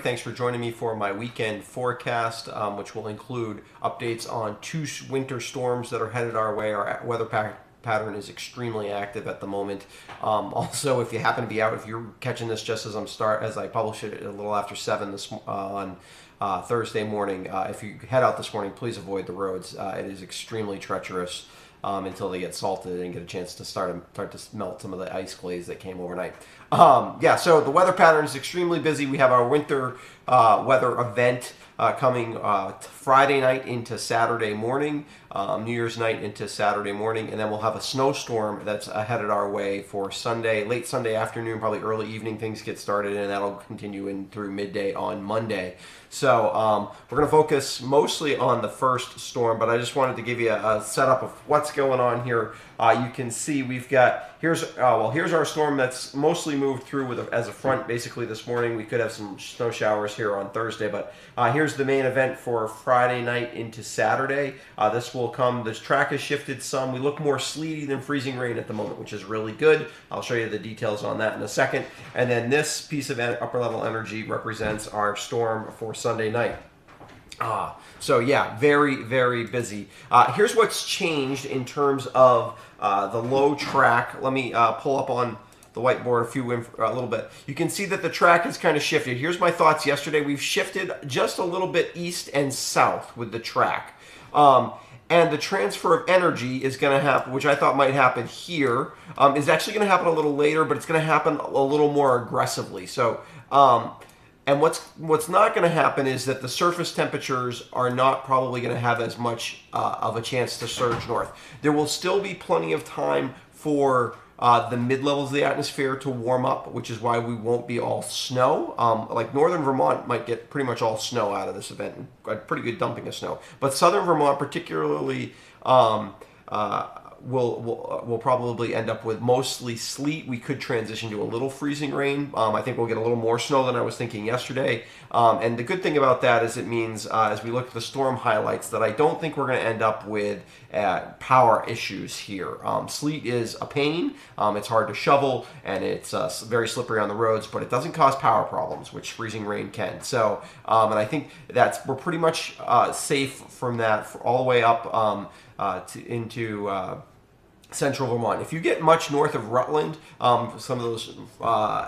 Thanks for joining me for my weekend forecast, which will include updates on 2 winter storms that are headed our way. Our weather pattern is extremely active at the moment. Also, if you happen to be out, if you're catching this just as I publish it a little after 7 on Thursday morning, if you head out this morning, please avoid the roads. It is extremely treacherous until they get salted and get a chance to start to melt some of the ice glaze that came overnight. So the weather pattern is extremely busy. We have our winter weather event coming Friday night into Saturday morning, New Year's night into Saturday morning, and then we'll have a snowstorm that's headed our way for Sunday, late Sunday afternoon, probably early evening. Things get started, and that'll continue in through midday on Monday. So we're going to focus mostly on the first storm, but I just wanted to give you a setup of what's going on here. You can see we've got here's our storm that's mostly moved through as a front basically this morning. We could have some snow showers here on Thursday, but here's the main event for Friday night into Saturday. This track has shifted some. We look more sleety than freezing rain at the moment, which is really good. I'll show you the details on that in a second. And then this piece of upper level energy represents our storm for Sunday night. So yeah, very, very busy. Here's what's changed in terms of the low track. Let me pull up on the whiteboard a little bit. You can see that the track has kind of shifted. Here's my thoughts yesterday. We've shifted just a little bit east and south with the track. And the transfer of energy is going to happen, which I thought might happen here, is actually going to happen a little later, but it's going to happen a little more aggressively. So, and what's not going to happen is that the surface temperatures are not probably going to have as much of a chance to surge north. There will still be plenty of time for the mid-levels of the atmosphere to warm up, which is why we won't be all snow. Like northern Vermont might get pretty much all snow out of this event, and a pretty good dumping of snow. But southern Vermont particularly will probably end up with mostly sleet. We could transition to a little freezing rain. I think we'll get a little more snow than I was thinking yesterday. And the good thing about that is it means, as we look at the storm highlights, that I don't think we're going to end up with power issues here. Sleet is a pain. It's hard to shovel, and it's very slippery on the roads, but it doesn't cause power problems, which freezing rain can. So, and I think we're pretty much safe from that all the way up into central Vermont. If you get much north of Rutland, some of those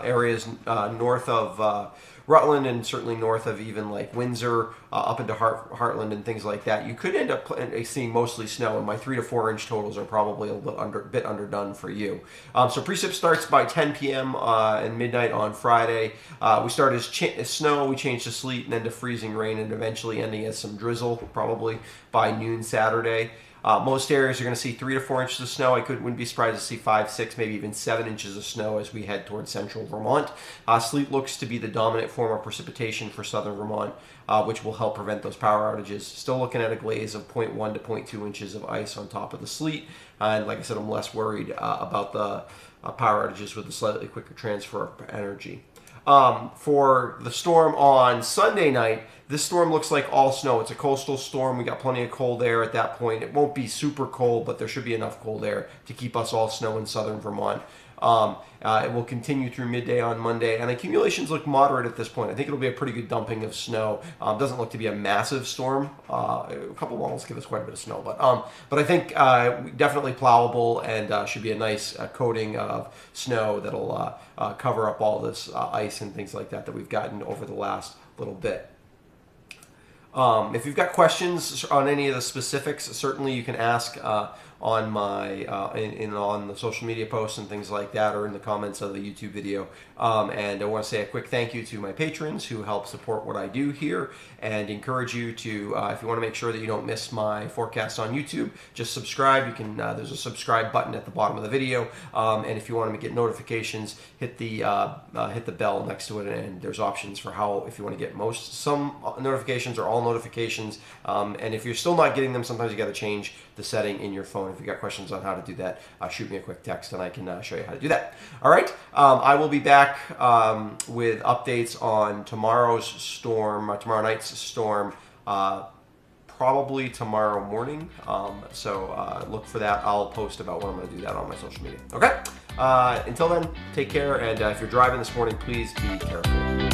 areas north of Rutland and certainly north of even like Windsor, up into Heartland and things like that, you could end up seeing mostly snow, and my 3 to 4 inch totals are probably a bit underdone for you. So precip starts by 10 p.m. And midnight on Friday. We start as snow, we change to sleet, and then to freezing rain, and eventually ending as some drizzle probably by noon Saturday. Most areas are going to see 3 to 4 inches of snow. Wouldn't be surprised to see 5, 6, maybe even 7 inches of snow as we head towards central Vermont. Sleet looks to be the dominant form of precipitation for southern Vermont, which will help prevent those power outages. Still looking at a glaze of 0.1 to 0.2 inches of ice on top of the sleet. And like I said, I'm less worried about the power outages with the slightly quicker transfer of energy. For the storm on Sunday night, this storm looks like all snow. It's a coastal storm. We got plenty of cold air at that point. It won't be super cold, but there should be enough cold air to keep us all snow in southern Vermont. It will continue through midday on Monday, and accumulations look moderate at this point. I think it'll be a pretty good dumping of snow. Doesn't look to be a massive storm. A couple walls give us quite a bit of snow, but I think definitely plowable, and should be a nice coating of snow that'll cover up all this ice and things like that we've gotten over the last little bit. If you've got questions on any of the specifics, certainly you can ask on my on the social media posts and things like that, or in the comments of the YouTube video. And I want to say a quick thank you to my patrons who help support what I do here, and encourage you to, if you want to make sure that you don't miss my forecast on YouTube, just subscribe. You can there's a subscribe button at the bottom of the video, and if you want to get notifications, hit the bell next to it, and there's options for if you want to get some notifications or all notifications. And if you're still not getting them, sometimes you got to change the setting in your phone. If you got questions on how to do that, shoot me a quick text and I can show you how to do that. All right, I will be back with updates on tomorrow night's storm, probably tomorrow morning. So look for that. I'll post about when I'm going to do that on my social media. Okay. Until then, take care, and if you're driving this morning, please be careful.